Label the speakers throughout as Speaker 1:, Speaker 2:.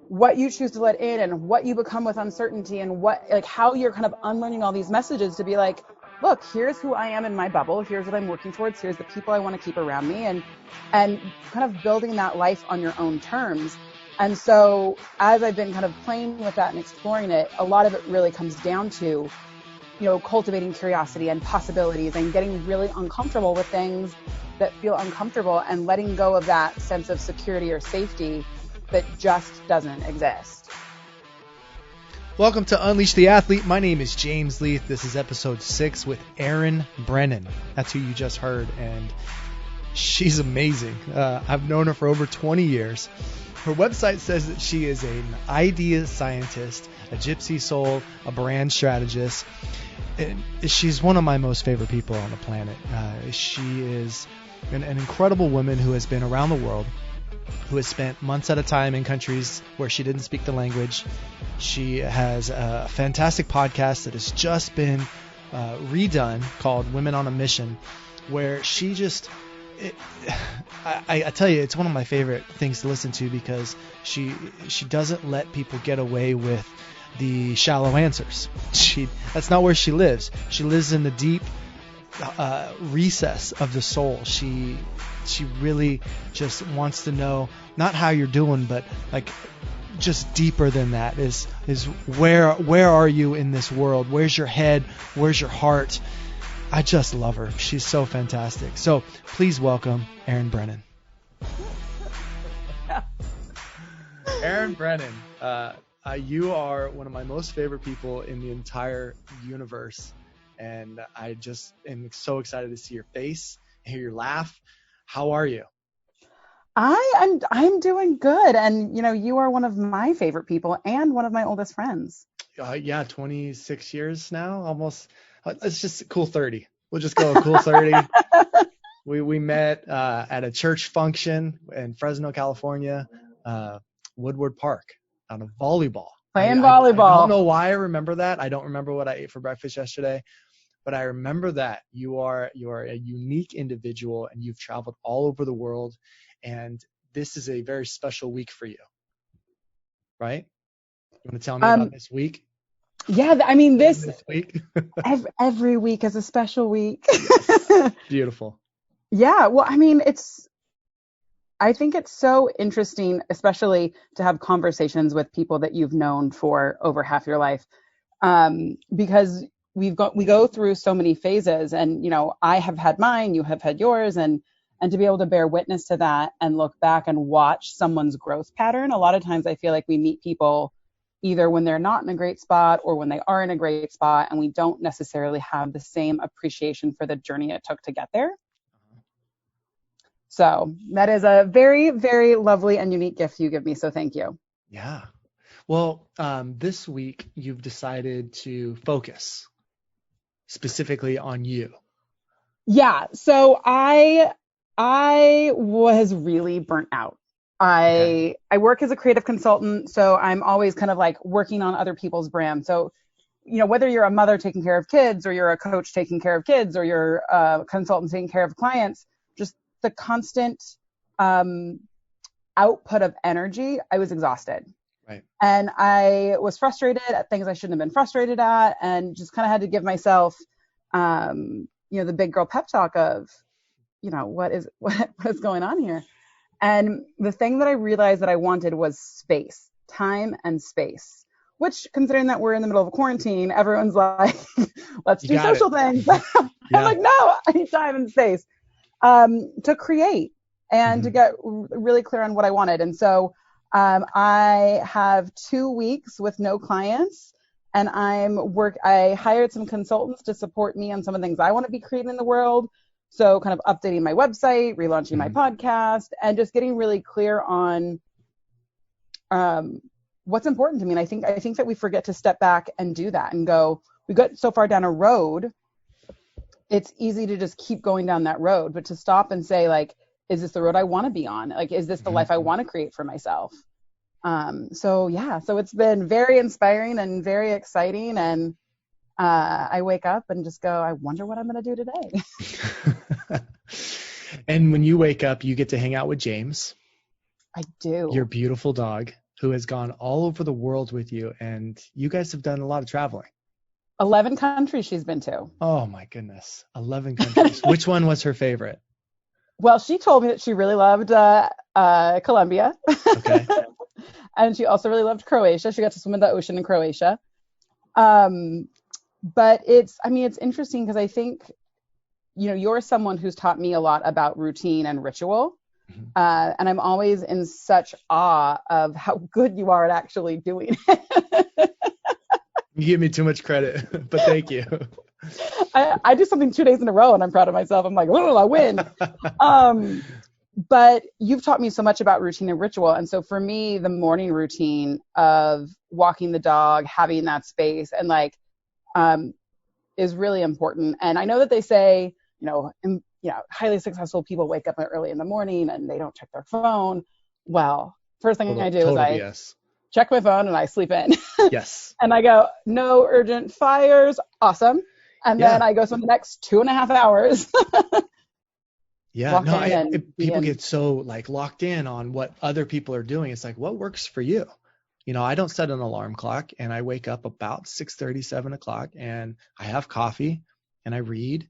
Speaker 1: what you choose to let in and what you become with uncertainty and how you're kind of unlearning all these messages to be like, look, here's who I am in my bubble. Here's what I'm working towards. Here's the people I want to keep around me, and kind of building that life on your own terms. And so as I've been kind of playing with that and exploring it, a lot of it really comes down to, cultivating curiosity and possibilities and getting really uncomfortable with things that feel uncomfortable and letting go of that sense of security or safety that just doesn't exist.
Speaker 2: Welcome to Unleash the Athlete. My name is James Leith. This is episode 6 with Erin Brennan. That's who you just heard, and she's amazing. I've known her for over 20 years. Her website says that she is an idea scientist, a gypsy soul, a brand strategist. And she's one of my most favorite people on the planet. She is an incredible woman who has been around the world, who has spent months at a time in countries where she didn't speak the language. She has a fantastic podcast that has just been redone called Women on a Mission, where she just... I tell you, it's one of my favorite things to listen to because she doesn't let people get away with the shallow answers. That's not where she lives. She lives in the deep recess of the soul. She really just wants to know not how you're doing, but like just deeper than that is where are you in this world? Where's your head? Where's your heart? I just love her. She's so fantastic. So please welcome Erin Brennan. Erin Brennan, you are one of my most favorite people in the entire universe. And I just am so excited to see your face, hear your laugh. How are you?
Speaker 1: I'm doing good. And, you are one of my favorite people and one of my oldest friends.
Speaker 2: 26 years now, almost. It's just a cool 30. We'll just go a cool 30. We met at a church function in Fresno, California, Woodward Park, on a volleyball.
Speaker 1: Playing volleyball.
Speaker 2: I don't know why I remember that. I don't remember what I ate for breakfast yesterday, but I remember that you are a unique individual and you've traveled all over the world, and this is a very special week for you, right? You want to tell me about this week?
Speaker 1: Yeah, I mean, this
Speaker 2: week.
Speaker 1: every week is a special week.
Speaker 2: Beautiful.
Speaker 1: Yeah, well, I mean, I think it's so interesting, especially to have conversations with people that you've known for over half your life, because we go through so many phases, and I have had mine, you have had yours, and to be able to bear witness to that and look back and watch someone's growth pattern. A lot of times I feel like we meet people either when they're not in a great spot or when they are in a great spot, and we don't necessarily have the same appreciation for the journey it took to get there. So that is a very, very lovely and unique gift you give me. So thank you.
Speaker 2: Yeah. Well, this week you've decided to focus specifically on you.
Speaker 1: Yeah. So I was really burnt out. I work as a creative consultant, so I'm always kind of like working on other people's brands. So, whether you're a mother taking care of kids, or you're a coach taking care of kids, or you're a consultant taking care of clients, just the constant output of energy, I was exhausted.
Speaker 2: Right. And
Speaker 1: I was frustrated at things I shouldn't have been frustrated at, and just kind of had to give myself, the big girl pep talk of, what is going on here? And the thing that I realized that I wanted was space, time and space, which, considering that we're in the middle of a quarantine, everyone's like, let's do social things. I'm like, no, I need time and space to create and to get really clear on what I wanted. And so I have 2 weeks with no clients, and I hired some consultants to support me on some of the things I want to be creating in the world. So kind of updating my website, relaunching my podcast, and just getting really clear on what's important to me. And I think that we forget to step back and do that and go, we got so far down a road, it's easy to just keep going down that road, but to stop and say, like, is this the road I want to be on? Like, is this the life I want to create for myself? So it's been very inspiring and very exciting. And I wake up and just go, I wonder what I'm going to do today.
Speaker 2: And when you wake up, you get to hang out with James.
Speaker 1: I do.
Speaker 2: Your beautiful dog, who has gone all over the world with you, and you guys have done a lot of traveling.
Speaker 1: 11 countries she's been to.
Speaker 2: Oh my goodness. 11 countries. Which one was her favorite?
Speaker 1: Well, she told me that she really loved Colombia.
Speaker 2: Okay.
Speaker 1: And she also really loved Croatia. She got to swim in the ocean in Croatia. But it's interesting because I think, you're someone who's taught me a lot about routine and ritual. And I'm always in such awe of how good you are at actually doing it.
Speaker 2: You give me too much credit, but thank you.
Speaker 1: I do something 2 days in a row and I'm proud of myself. I'm like, oh, I win. But you've taught me so much about routine and ritual. And so for me, the morning routine of walking the dog, having that space and is really important. And I know that they say, highly successful people wake up early in the morning and they don't check their phone. Well, first thing I do is check my phone and I sleep in.
Speaker 2: Yes.
Speaker 1: And I go, no urgent fires. Awesome. And then I go spend the next 2.5 hours.
Speaker 2: Yeah. No, people get so locked in on what other people are doing. It's like, what works for you? I don't set an alarm clock, and I wake up about 6:30, 7 o'clock, and I have coffee and I read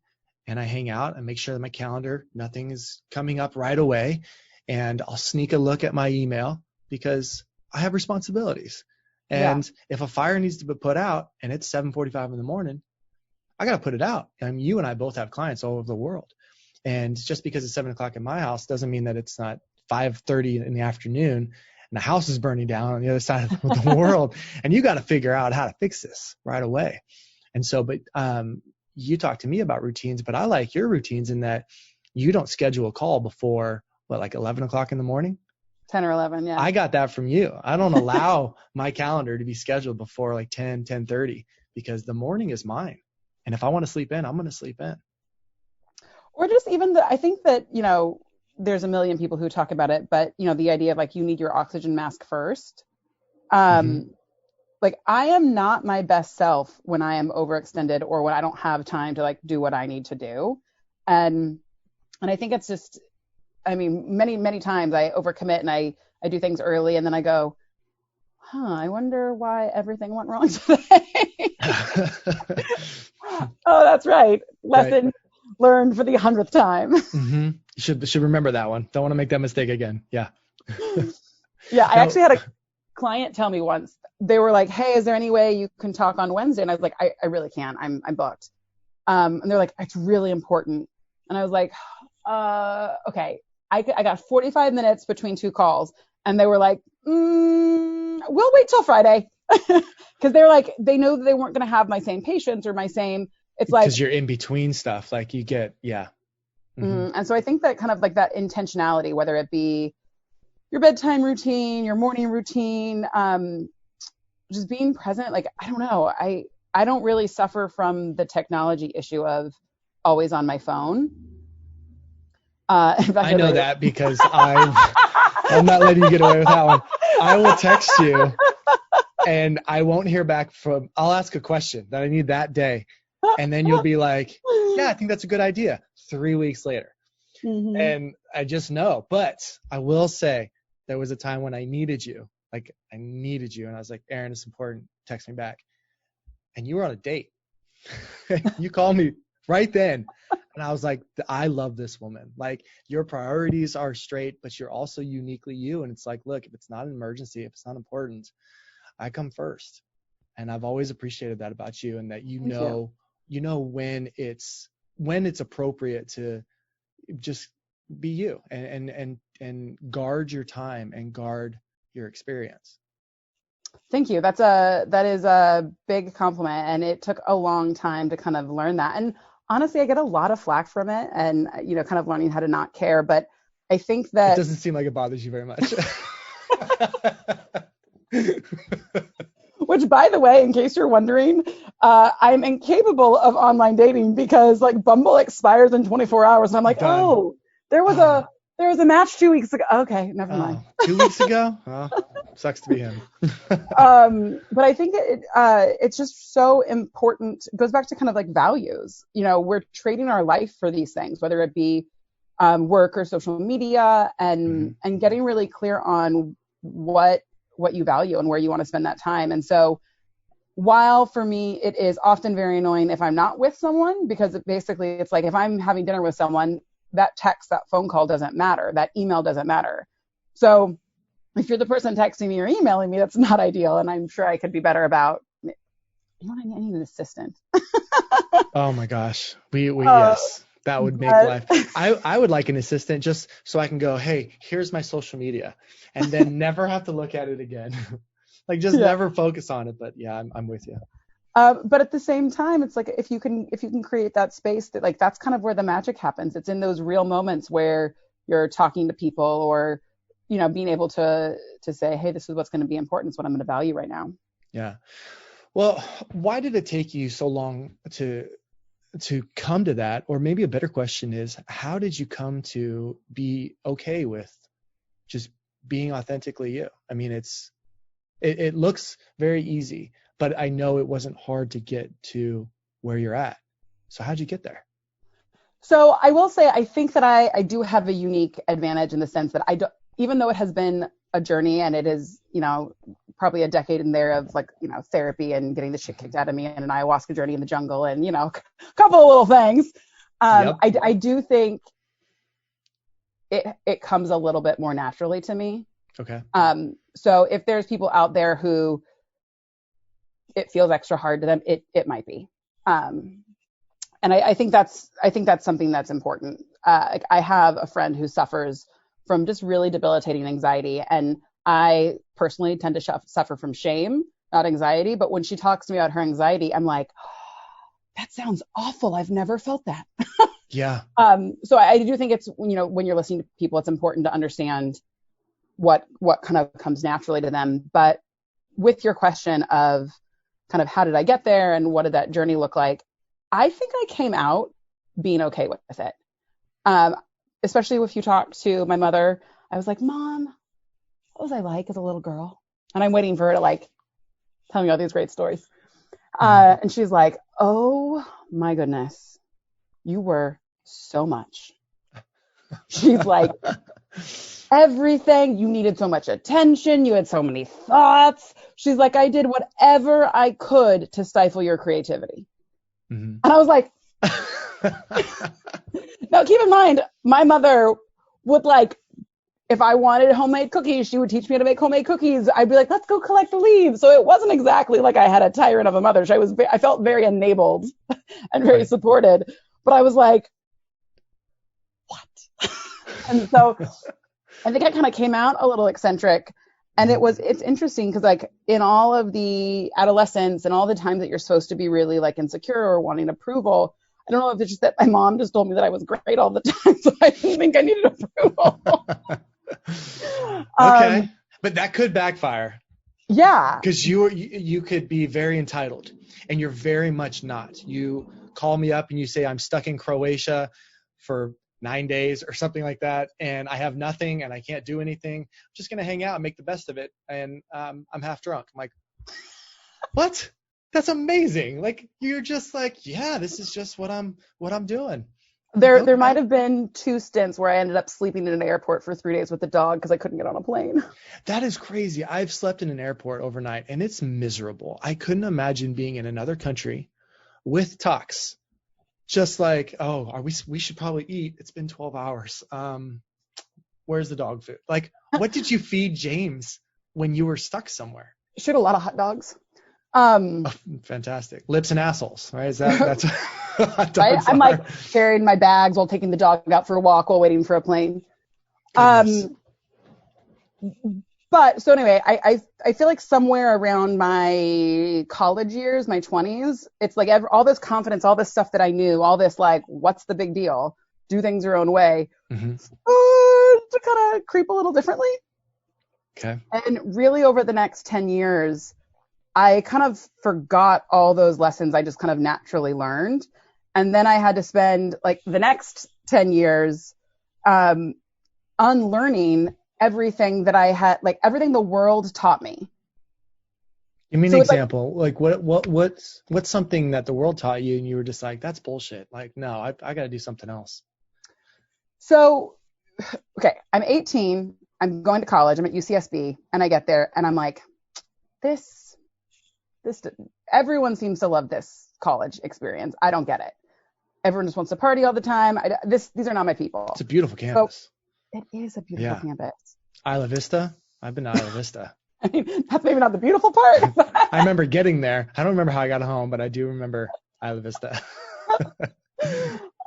Speaker 2: and I hang out and make sure that my calendar, nothing is coming up right away. And I'll sneak a look at my email because I have responsibilities. And if a fire needs to be put out and it's 7:45 in the morning, I got to put it out. And you and I both have clients all over the world. And just because it's 7 o'clock in my house doesn't mean that it's not 5:30 in the afternoon and the house is burning down on the other side of the world. And you got to figure out how to fix this right away. And so, you talk to me about routines, but I like your routines in that you don't schedule a call before 11 o'clock in the morning?
Speaker 1: 10 or 11. Yeah.
Speaker 2: I got that from you. I don't allow my calendar to be scheduled before 10:30 because the morning is mine. And if I want to sleep in, I'm going to sleep in.
Speaker 1: Or just even I think that, there's a million people who talk about it, but the idea of you need your oxygen mask first. I am not my best self when I am overextended or when I don't have time to do what I need to do. And I think it's just, many, many times I overcommit and I do things early and then I go, I wonder why everything went wrong today. Oh, that's right. Lesson learned for the 100th time.
Speaker 2: Mm-hmm. You should remember that one. Don't want to make that mistake again. Yeah.
Speaker 1: Yeah. I actually had a client tell me once, they were like, hey, is there any way you can talk on Wednesday? And I was like, I really can't. I'm booked. And they're like, it's really important. And I was like, okay. I got 45 minutes between two calls. And they were like, we'll wait till Friday. Because they're like, they know that they weren't going to have my same patients or my same, it's like.
Speaker 2: Because you're in between stuff. You get, yeah.
Speaker 1: Mm-hmm. And so I think that kind of that intentionality, whether it be your bedtime routine, your morning routine, just being present, I don't know. I don't really suffer from the technology issue of always on my phone.
Speaker 2: I know that because I'm not letting you get away with that one. I will text you and I won't hear back I'll ask a question that I need that day. And then you'll be like, yeah, I think that's a good idea. 3 weeks later. Mm-hmm. And I just know, but I will say there was a time when I needed you. I needed you. And I was like, Erin, it's important. Text me back. And you were on a date. You called me right then. And I was like, I love this woman. Your priorities are straight, but you're also uniquely you. And it's look, if it's not an emergency, if it's not important, I come first. And I've always appreciated that about you, and that you know when it's appropriate to just be you and guard your time and guard your experience.
Speaker 1: Thank you. That is a big compliment, and it took a long time to kind of learn that. And honestly, I get a lot of flack from it, and kind of learning how to not care. But I think that
Speaker 2: it doesn't seem like it bothers you very much.
Speaker 1: Which, by the way, in case you're wondering, I'm incapable of online dating because Bumble expires in 24 hours, and I'm like, done. Oh, there was a match 2 weeks ago. Okay, never mind.
Speaker 2: 2 weeks ago? Oh, sucks to be him.
Speaker 1: But I think it's just so important. It goes back to kind of values. We're trading our life for these things, whether it be work or social media, and getting really clear on what what you value and where you want to spend that time. And so while for me, it is often very annoying if I'm not with someone, because it's like, if I'm having dinner with someone, that text, that phone call doesn't matter. That email doesn't matter. So if you're the person texting me or emailing me, that's not ideal. And I'm sure I could be better about, I need an assistant.
Speaker 2: Oh my gosh. Yes, that would make life. I would like an assistant just so I can go, hey, here's my social media, and then never have to look at it again. Like just never focus on it. But yeah, I'm with you.
Speaker 1: But at the same time, it's like, if you can create that space, that like, that's kind of where the magic happens. It's in those real moments where you're talking to people, or, being able to say, hey, this is what's going to be important. It's what I'm going to value right now.
Speaker 2: Yeah. Well, why did it take you so long to come to that? Or maybe a better question is, how did you come to be okay with just being authentically you? I mean, it looks very easy, but I know it wasn't hard to get to where you're at. So how'd you get there?
Speaker 1: So I will say, I think that I do have a unique advantage in the sense that even though it has been a journey, and it is, probably a decade in there of like, therapy and getting the shit kicked out of me, and an ayahuasca journey in the jungle, and, a couple of little things. Yep. I do think it comes a little bit more naturally to me.
Speaker 2: Okay.
Speaker 1: So if there's people out there who it feels extra hard to them, it might be. And I think that's something that's important. I have a friend who suffers from just really debilitating anxiety, and I personally tend to suffer from shame, not anxiety. But when she talks to me about her anxiety, I'm like, oh, that sounds awful. I've never felt that.
Speaker 2: Yeah.
Speaker 1: So I do think it's, when you're listening to people, it's important to understand what kind of comes naturally to them. But with your question of kind of how did I get there and what did that journey look like, I think I came out being okay with it. Especially if you talk to my mother, I was like, Mom, what was I like as a little girl? And I'm waiting for her to like tell me all these great stories. And she's like, oh my goodness, you were so much. She's like, everything, you needed so much attention, you had so many thoughts. She's like, I did whatever I could to stifle your creativity. Mm-hmm. And I was like, now keep in mind, my mother would like, if I wanted homemade cookies, she would teach me how to make homemade cookies. I'd be like, let's go collect the leaves. So it wasn't exactly like I had a tyrant of a mother. I felt very enabled and very supported, but I was like, what? And so I think I kind of came out a little eccentric, and it's interesting because like in all of the adolescence and all the times that you're supposed to be really like insecure or wanting approval, I don't know if it's just that my mom just told me that I was great all the time, so I didn't think I needed approval.
Speaker 2: Okay, but that could backfire.
Speaker 1: Yeah,
Speaker 2: because you could be very entitled, and you're very much not. You call me up and you say, I'm stuck in Croatia for 9 days or something like that, and I have nothing and I can't do anything. I'm just gonna hang out and make the best of it, and I'm half drunk. I'm like, what? That's amazing. Like, you're just like, yeah, this is just what I'm doing.
Speaker 1: There might have been 2 stints where I ended up sleeping in an airport for 3 days with the dog because I couldn't get on a plane.
Speaker 2: That is crazy. I've slept in an airport overnight, and it's miserable. I couldn't imagine being in another country with tox. Just like, we should probably eat. It's been 12 hours. Where's the dog food? Like, what did you feed James when you were stuck somewhere?
Speaker 1: She had a lot of hot dogs.
Speaker 2: Fantastic. Lips and assholes, right? That's
Speaker 1: right? I'm like carrying my bags while taking the dog out for a walk while waiting for a plane. But so anyway, I feel like somewhere around my college years, my 20s, it's like all this confidence, all this stuff that I knew, all this like, what's the big deal? Do things your own way. Mm-hmm. To kind of creep a little differently.
Speaker 2: Okay.
Speaker 1: And really over the next 10 years, I kind of forgot all those lessons I just kind of naturally learned. And then I had to spend like the next 10 years unlearning everything that I had, like everything the world taught me.
Speaker 2: Give me an example. Like what's something that the world taught you and you were just like, that's bullshit. Like, no, I got to do something else.
Speaker 1: So, okay, I'm 18. I'm going to college. I'm at UCSB, and I get there, and I'm like, this, everyone seems to love this college experience. I don't get it. Everyone just wants to party all the time. These are not my people.
Speaker 2: It's a beautiful campus.
Speaker 1: So, it is a beautiful campus.
Speaker 2: Isla Vista. I've been to Isla Vista.
Speaker 1: I mean, that's maybe not the beautiful part.
Speaker 2: I remember getting there. I don't remember how I got home, but I do remember Isla Vista.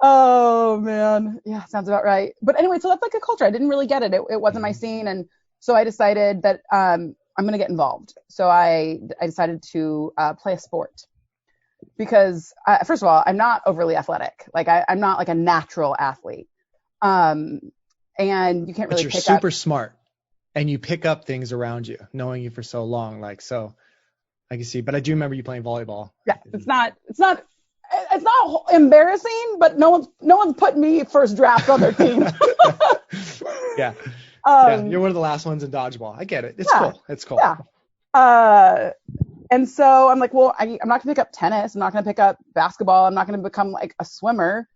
Speaker 1: Oh man, yeah, sounds about right. But anyway, so that's like a culture. I didn't really get it. It wasn't my scene, and so I decided that I'm going to get involved. So I decided to play a sport because first of all, I'm not overly athletic. Like I'm not like a natural athlete, and you can't really. But
Speaker 2: you're super smart, and you pick up things around you, knowing you for so long. Like so, I can see. But I do remember you playing volleyball.
Speaker 1: Yeah, it's not embarrassing, but no one's put me first draft on their team.
Speaker 2: Yeah. You're one of the last ones in dodgeball. I get it. It's cool. It's cool.
Speaker 1: Yeah. And so I'm like, well, I'm not gonna pick up tennis. I'm not gonna pick up basketball. I'm not gonna become like a swimmer.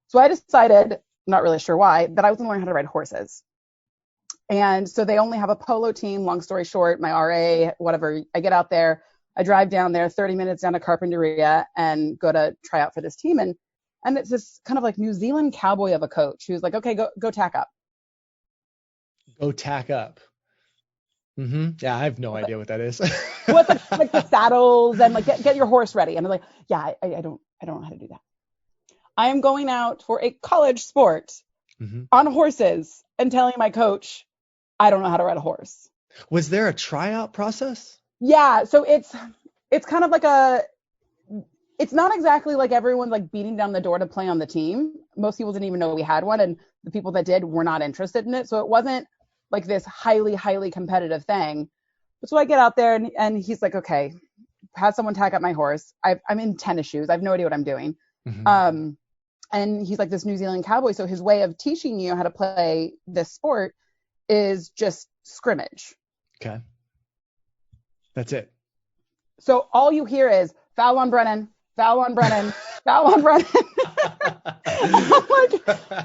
Speaker 1: So I decided, not really sure why, that I was gonna learn how to ride horses. And so they only have a polo team. Long story short, my RA, whatever, I get out there. I drive down there 30 minutes down to Carpinteria and go to try out for this team. And it's this kind of like New Zealand cowboy of a coach who's like, okay, go tack up.
Speaker 2: Go tack up. Mm-hmm. Yeah, I have no idea what that is.
Speaker 1: What's like the saddles and like get your horse ready. And I'm like, yeah, I don't know how to do that. I am going out for a college sport on horses and telling my coach, I don't know how to ride a horse.
Speaker 2: Was there a tryout process?
Speaker 1: Yeah, so it's kind of like it's not exactly like everyone's like beating down the door to play on the team. Most people didn't even know we had one, and the people that did were not interested in it. So it wasn't like this highly, highly competitive thing. But so I get out there and he's like, okay, have someone tack up my horse. I'm in tennis shoes. I have no idea what I'm doing. And he's like this New Zealand cowboy. So his way of teaching you how to play this sport is just scrimmage. Okay.
Speaker 2: That's it.
Speaker 1: So all you hear is foul on Brennan, foul on Brennan, foul on Brennan.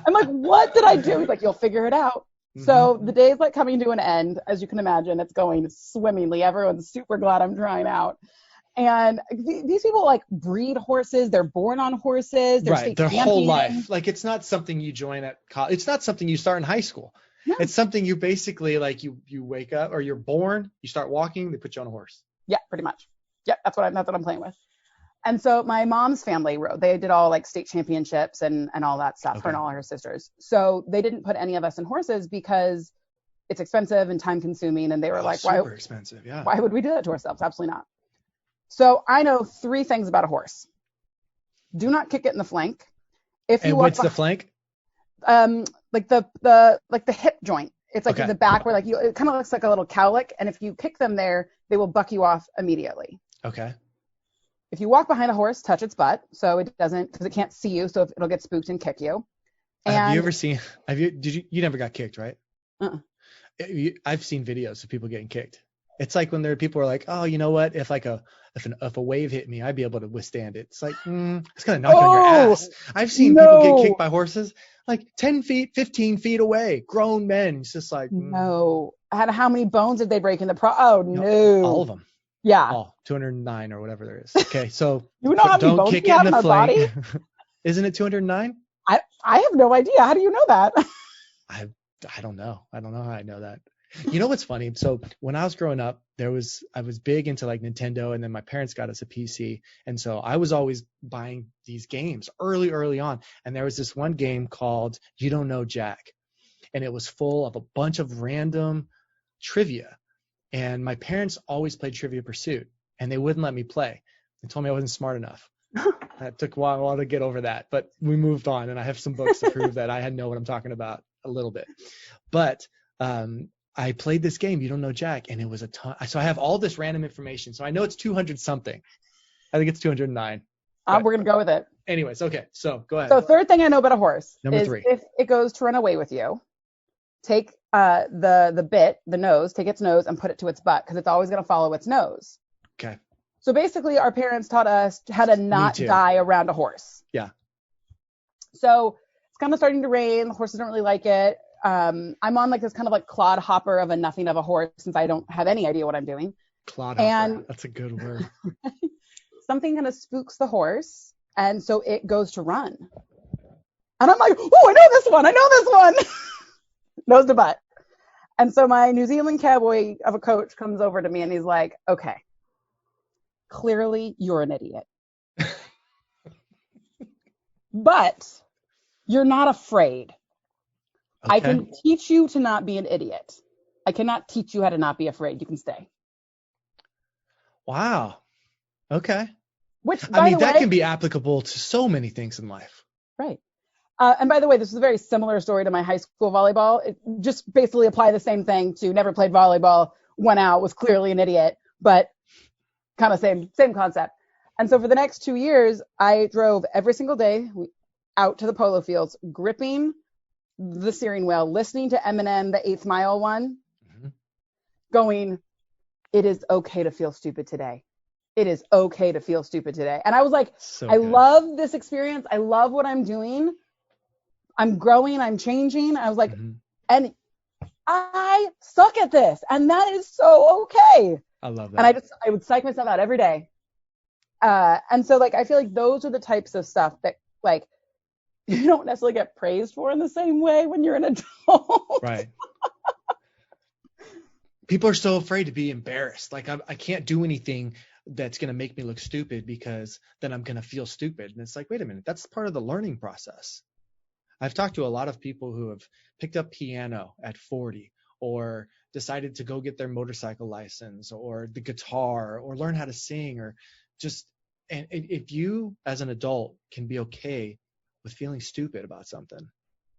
Speaker 1: I'm like, what did I do? He's like, you'll figure it out. So the day's like coming to an end. As you can imagine, it's going swimmingly. Everyone's super glad I'm trying out. And these people like breed horses. They're born on horses. They're
Speaker 2: right. Their whole life. Like it's not something you join at college. It's not something you start in high school. No. It's something you basically like you wake up or you're born, you start walking, they put you on a horse.
Speaker 1: Yeah, pretty much. Yeah, that's what I'm playing with. And so my mom's family rode. They did all like state championships and all that stuff, her and all her sisters. So they didn't put any of us in horses because it's expensive and time consuming. And they were like,
Speaker 2: super expensive. Yeah.
Speaker 1: Why would we do that to ourselves? Absolutely not. So I know 3 things about a horse. Do not kick it in the flank.
Speaker 2: What's the flank?
Speaker 1: Like the hip joint. It's like in the back where like it kind of looks like a little cowlick. And if you kick them there, they will buck you off immediately. Okay. If you walk behind a horse, touch its butt. So it doesn't, because it can't see you. So it'll get spooked and kick you.
Speaker 2: Have you never got kicked, right? I've seen videos of people getting kicked. It's like when people are like, oh, you know what? If a wave hit me, I'd be able to withstand it. It's like, it's going to knock on your ass. I've seen people get kicked by horses like 10 feet, 15 feet away, grown men. It's just like,
Speaker 1: no. How many bones did they break in the no.
Speaker 2: All of them.
Speaker 1: Yeah.
Speaker 2: Oh, 209 or whatever there is. Okay. So
Speaker 1: you know how many bones kick it in the flank.
Speaker 2: Isn't it 209?
Speaker 1: I have no idea. How do you know that?
Speaker 2: I don't know. I don't know how I know that. You know what's funny? So when I was growing up, I was big into like Nintendo, and then my parents got us a PC. And so I was always buying these games early on. And there was this one game called You Don't Know Jack. And it was full of a bunch of random trivia. And my parents always played Trivia Pursuit, and they wouldn't let me play. They told me I wasn't smart enough. That took a while to get over that, but we moved on, and I have some books to prove that I know what I'm talking about a little bit. But I played this game, You Don't Know Jack, and it was a ton. So I have all this random information. So I know it's 200 something. I think it's 209.
Speaker 1: We're going to go with it.
Speaker 2: Anyways, okay. So go ahead.
Speaker 1: So third thing I know about a horse
Speaker 2: Number
Speaker 1: is
Speaker 2: 3.
Speaker 1: If it goes to run away with you, take the bit, the nose, take its nose and put it to its butt, because it's always going to follow its nose.
Speaker 2: Okay.
Speaker 1: So basically our parents taught us how to not die around a horse.
Speaker 2: Yeah.
Speaker 1: So it's kind of starting to rain. The horses don't really like it. I'm on like this kind of like clod hopper of a nothing of a horse since I don't have any idea what I'm doing.
Speaker 2: Clod hopper. That's a good word.
Speaker 1: Something kind of spooks the horse, and so it goes to run. And I'm like, oh, I know this one. Nose to butt. And so my New Zealand cowboy of a coach comes over to me and he's like, okay, clearly you're an idiot. But you're not afraid. Okay. I can teach you to not be an idiot. I cannot teach you how to not be afraid. You can stay.
Speaker 2: Wow. Okay.
Speaker 1: Which,
Speaker 2: that can be applicable to so many things in life.
Speaker 1: Right. And by the way, this is a very similar story to my high school volleyball. It just basically apply the same thing to never played volleyball, went out, was clearly an idiot, but kind of same concept. And so for the next 2 years, I drove every single day out to the polo fields, gripping the steering wheel, listening to Eminem, the 8th Mile one, going, it is okay to feel stupid today. It is okay to feel stupid today. And I was like, I love this experience. I love what I'm doing. I'm growing. I'm changing. I was like, and I suck at this. And that is so okay.
Speaker 2: I love that.
Speaker 1: And I would psych myself out every day. And so like, I feel like those are the types of stuff that like, you don't necessarily get praised for in the same way when you're an adult.
Speaker 2: Right. People are so afraid to be embarrassed. Like I can't do anything that's going to make me look stupid because then I'm going to feel stupid. And it's like, wait a minute, that's part of the learning process. I've talked to a lot of people who have picked up piano at 40 or decided to go get their motorcycle license or the guitar or learn how to sing or just, and if you as an adult can be okay with feeling stupid about something,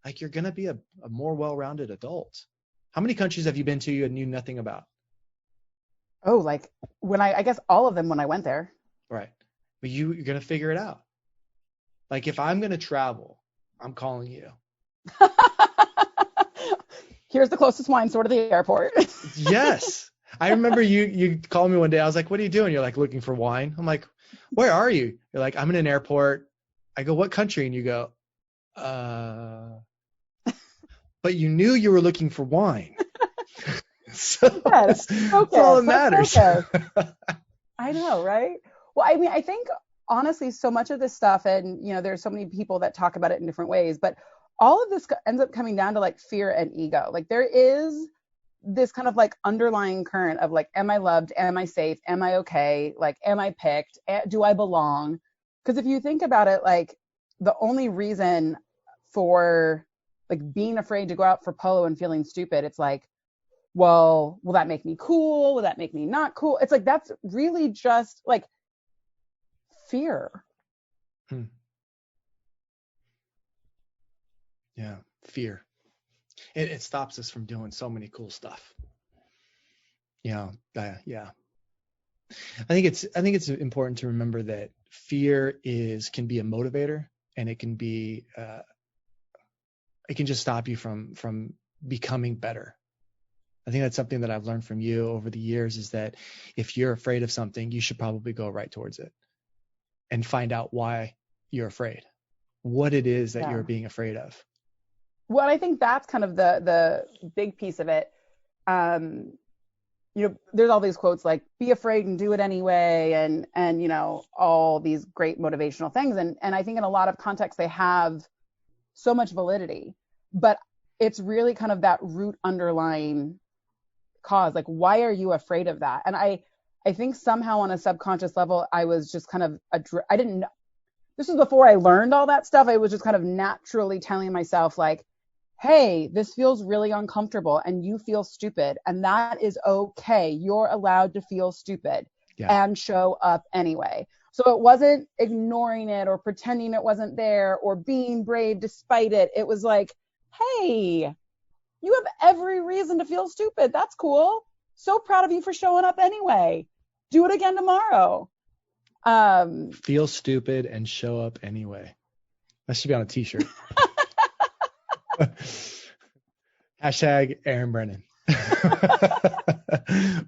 Speaker 2: like you're going to be a more well-rounded adult. How many countries have you been to you knew nothing about?
Speaker 1: Oh, like when I guess all of them when I went there.
Speaker 2: Right. But you're going to figure it out. Like if I'm going to travel, I'm calling you.
Speaker 1: Here's the closest wine store to the airport.
Speaker 2: Yes. I remember you called me one day. I was like, what are you doing? You're like, looking for wine. I'm like, where are you? You're like, I'm in an airport. I go, what country? And you go, but you knew you were looking for wine. So
Speaker 1: yes.
Speaker 2: that's all that matters.
Speaker 1: I know, right? Well, I mean, I think honestly, so much of this stuff, and you know, there's so many people that talk about it in different ways, but all of this ends up coming down to like fear and ego. Like there is this kind of like underlying current of like, am I loved? Am I safe? Am I okay? Like, am I picked? Do I belong? Because if you think about it, like the only reason for like being afraid to go out for polo and feeling stupid, it's like, well, will that make me cool? Will that make me not cool? It's like, that's really just like fear.
Speaker 2: Yeah, fear. It stops us from doing so many cool stuff. Yeah. I think it's important to remember that fear can be a motivator, and it can be it can just stop you from becoming better. I think that's something that I've learned from you over the years, is that if you're afraid of something, you should probably go right towards it and find out why you're afraid, what it is that you're being afraid of.
Speaker 1: Well, I think that's kind of the big piece of it. You know, there's all these quotes like, be afraid and do it anyway. And, you know, all these great motivational things. And I think in a lot of contexts, they have so much validity, but it's really kind of that root underlying cause. Like, why are you afraid of that? And I think somehow on a subconscious level, I was just kind of, I didn't know. This was before I learned all that stuff. I was just kind of naturally telling myself like, hey, this feels really uncomfortable and you feel stupid, and that is okay. You're allowed to feel stupid and show up anyway. So it wasn't ignoring it or pretending it wasn't there or being brave despite it. It was like, hey, you have every reason to feel stupid. That's cool. So proud of you for showing up anyway. Do it again tomorrow.
Speaker 2: Feel stupid and show up anyway. That should be on a t-shirt. Hashtag Erin Brennan.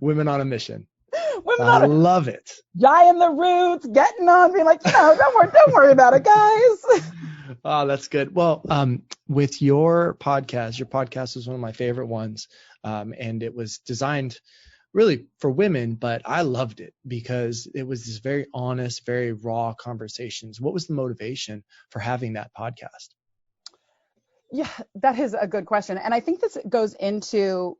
Speaker 2: Women on a mission. I love it.
Speaker 1: Guy in the roots, getting on, being like, don't worry about it, guys.
Speaker 2: Oh, that's good. Well, with your podcast is one of my favorite ones. And it was designed really for women, but I loved it because it was this very honest, very raw conversations. What was the motivation for having that podcast?
Speaker 1: Yeah, that is a good question. And I think this goes into,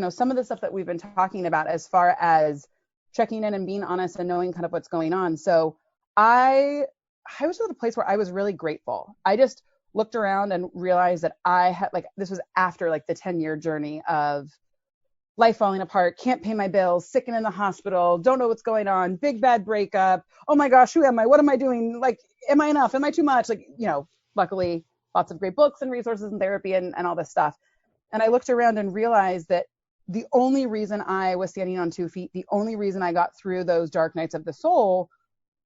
Speaker 1: some of the stuff that we've been talking about as far as checking in and being honest and knowing kind of what's going on. So I was at a place where I was really grateful. I just looked around and realized that I had this was after the 10-year journey of life falling apart, can't pay my bills, sick and in the hospital, don't know what's going on, big bad breakup. Oh my gosh, who am I? What am I doing? Am I enough? Am I too much? Luckily, lots of great books and resources and therapy and all this stuff. And I looked around and realized that the only reason I was standing on 2 feet, the only reason I got through those dark nights of the soul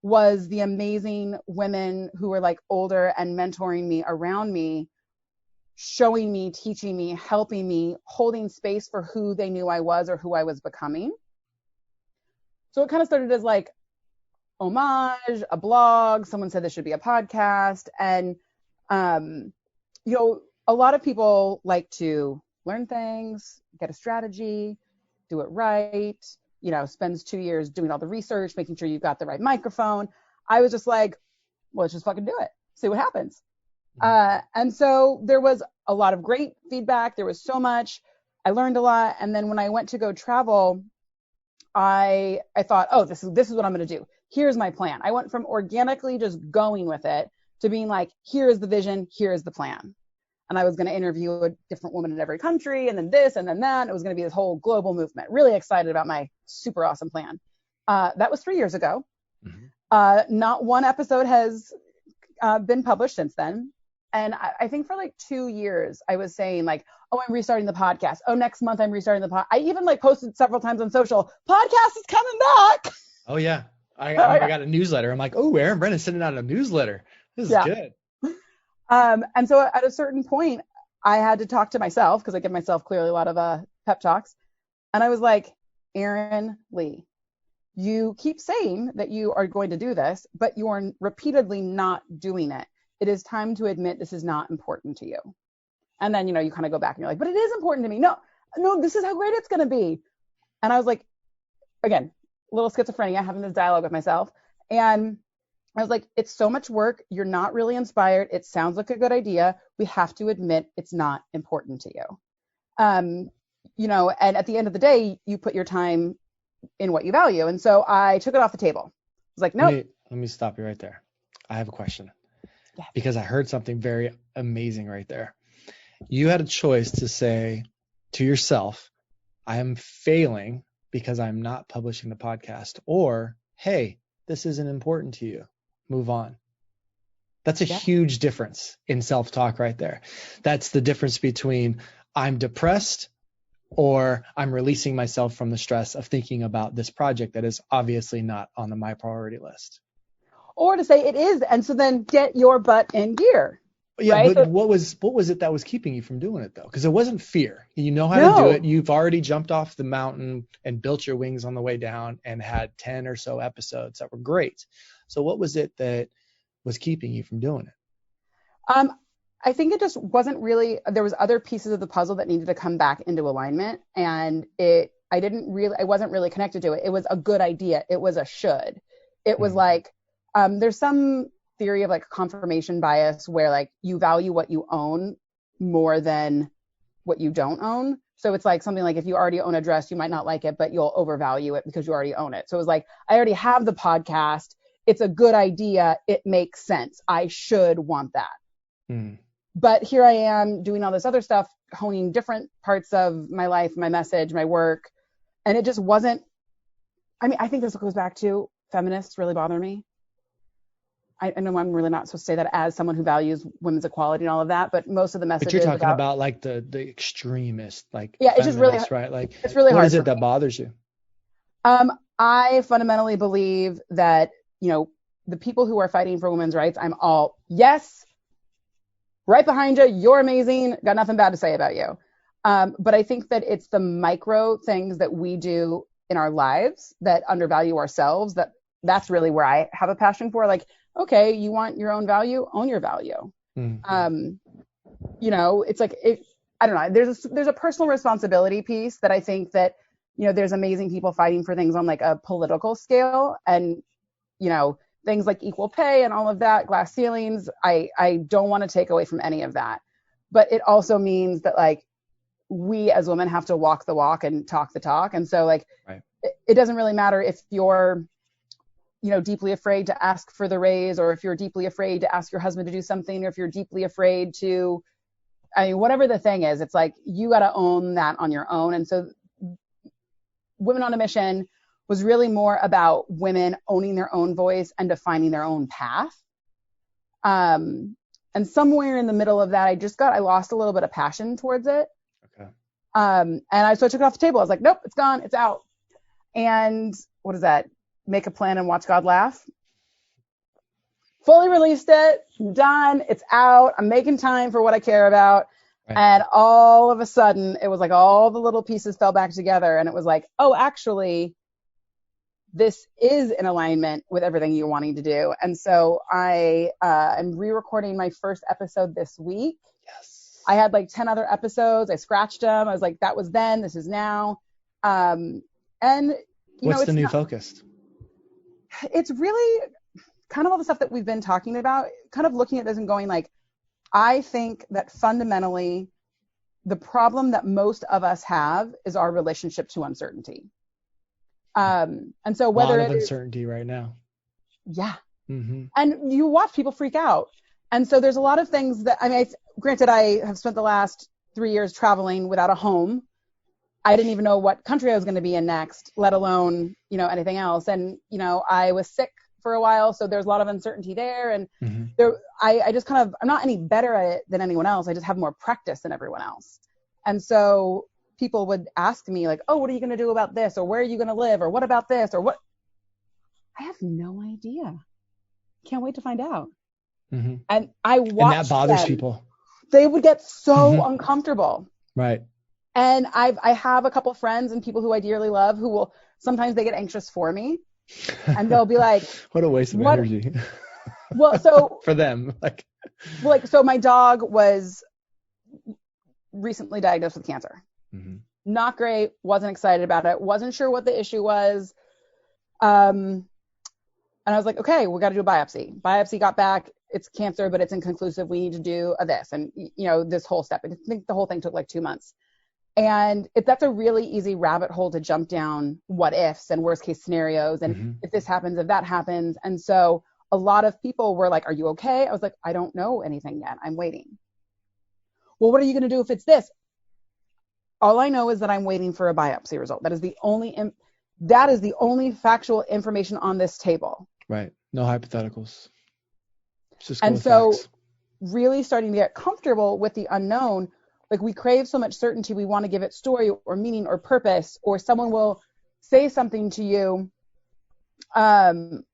Speaker 1: was the amazing women who were older and mentoring me around me, showing me, teaching me, helping me, holding space for who they knew I was or who I was becoming. So it kind of started as homage, a blog. Someone said this should be a podcast. And, a lot of people like to learn things, get a strategy, do it right, spends 2 years doing all the research, making sure you've got the right microphone. I was just well, let's just fucking do it. See what happens. And so there was a lot of great feedback. There was so much. I learned a lot. And then when I went to go travel, I thought, oh, this is what I'm going to do. Here's my plan. I went from organically just going with it to being here is the vision, here is the plan. And I was going to interview a different woman in every country, and then this, and then that. It was going to be this whole global movement. Really excited about my super awesome plan. That was 3 years ago. Mm-hmm. Not one episode has been published since then. And I think for 2 years, I was saying oh, I'm restarting the podcast. Oh, next month I'm restarting the podcast. I even posted several times on social, podcast is coming back.
Speaker 2: Oh yeah. I got a newsletter. I'm oh, Erin Brennan's sending out a newsletter. This is good.
Speaker 1: And so at a certain point, I had to talk to myself because I give myself clearly a lot of pep talks. And I was Erin Lee, you keep saying that you are going to do this, but you are repeatedly not doing it. It is time to admit this is not important to you. And then, you kind of go back and you're but it is important to me. No, this is how great it's going to be. And I was again, a little schizophrenia, having this dialogue with myself. And I was it's so much work. You're not really inspired. It sounds like a good idea. We have to admit it's not important to you. And at the end of the day, you put your time in what you value. And so I took it off the table. I was nope.
Speaker 2: Let me stop you right there. I have a question.
Speaker 1: Yeah.
Speaker 2: Because I heard something very amazing right there. You had a choice to say to yourself, I am failing because I'm not publishing the podcast, or, hey, this isn't important to you. Move on. That's a huge difference in self-talk right there. That's the difference between I'm depressed or I'm releasing myself from the stress of thinking about this project that is obviously not on my priority list.
Speaker 1: Or to say it is, and so then get your butt in gear.
Speaker 2: Yeah,
Speaker 1: right?
Speaker 2: But what was it that was keeping you from doing it though? Because it wasn't fear. You know how to do it. You've already jumped off the mountain and built your wings on the way down and had 10 or so episodes that were great. So what was it that was keeping you from doing it?
Speaker 1: I think it just wasn't really, there was other pieces of the puzzle that needed to come back into alignment, and I wasn't really connected to it. It was a good idea. It was a should. It was there's some theory of confirmation bias where you value what you own more than what you don't own. So it's something if you already own a dress, you might not like it, but you'll overvalue it because you already own it. So it was I already have the podcast. It's a good idea. It makes sense. I should want that. But here I am doing all this other stuff, honing different parts of my life, my message, my work. And it just wasn't, I think this goes back to feminists really bother me. I know I'm really not supposed to say that as someone who values women's equality and all of that, but most of the messages.
Speaker 2: But you're talking about the extremist,
Speaker 1: it's just really
Speaker 2: right.
Speaker 1: It's really hard.
Speaker 2: What is it that bothers you?
Speaker 1: I fundamentally believe that the people who are fighting for women's rights, I'm all yes, right behind you. You're amazing. Got nothing bad to say about you. But I think that it's the micro things that we do in our lives that undervalue ourselves. That's really where I have a passion for. Okay, you want your own value, own your value. You know, it's like, I don't know, there's a personal responsibility piece that I think that, you know, there's amazing people fighting for things on like a political scale, and, you know, things like equal pay and all of that, glass ceilings. I don't want to take away from any of that, but it also means that like we as women have to walk the walk and talk the talk. And so like, it doesn't really matter if you're, you know, deeply afraid to ask for the raise, or if you're deeply afraid to ask your husband to do something, or if you're deeply afraid to, I mean, whatever the thing is, it's like, you got to own that on your own. And so Women on a Mission was really more about women owning their own voice and defining their own path. And somewhere in the middle of that, I lost a little bit of passion towards it.
Speaker 2: Okay.
Speaker 1: So I took it off the table. I was like, nope, it's gone. It's out. And what is that? Make a plan and watch God laugh. Fully released it. Done. It's out. I'm making time for what I care about. Right. And all of a sudden, it was like all the little pieces fell back together. And it was like, oh, actually, this is in alignment with everything you're wanting to do. And so I am re-recording my first episode this week.
Speaker 2: Yes.
Speaker 1: I had like 10 other episodes. I scratched them. I was like, that was then. This is now. And
Speaker 2: what's the new focus?
Speaker 1: It's really kind of all the stuff that we've been talking about, kind of looking at this and going like, I think that fundamentally the problem that most of us have is our relationship to uncertainty. And so whether
Speaker 2: a lot of uncertainty right now.
Speaker 1: Yeah.
Speaker 2: Mm-hmm.
Speaker 1: And you watch people freak out. And so there's a lot of things that, I mean, granted, I have spent the last 3 years traveling without a home. I didn't even know what country I was going to be in next, let alone, you know, anything else. And, you know, I was sick for a while, so there's a lot of uncertainty there. And I just kind of, I'm not any better at it than anyone else. I just have more practice than everyone else. And so people would ask me like, oh, what are you going to do about this? Or where are you going to live? Or what about this? Or what? I have no idea. Can't wait to find out.
Speaker 2: Mm-hmm.
Speaker 1: And I watch
Speaker 2: and that bothers people.
Speaker 1: They would get so uncomfortable.
Speaker 2: Right.
Speaker 1: And I have a couple friends and people who I dearly love who will, sometimes they get anxious for me and they'll be like,
Speaker 2: what a waste of energy.
Speaker 1: Well, so
Speaker 2: for them,
Speaker 1: so my dog was recently diagnosed with cancer.
Speaker 2: Mm-hmm.
Speaker 1: Not great. Wasn't excited about it. Wasn't sure what the issue was. And I was like, okay, we got to do a biopsy. Biopsy got back. It's cancer, but it's inconclusive. We need to do this. And, you know, this whole step, I think the whole thing took like 2 months. And that's a really easy rabbit hole to jump down, what ifs and worst case scenarios. And if this happens, if that happens. And so a lot of people were like, are you okay? I was like, I don't know anything yet. I'm waiting. Well, what are you going to do if it's this? All I know is that I'm waiting for a biopsy result. That is the only factual information on this table.
Speaker 2: Right. No hypotheticals. Just
Speaker 1: and so facts. Really starting to get comfortable with the unknown. Like we crave so much certainty. We want to give it story or meaning or purpose, or someone will say something to you. And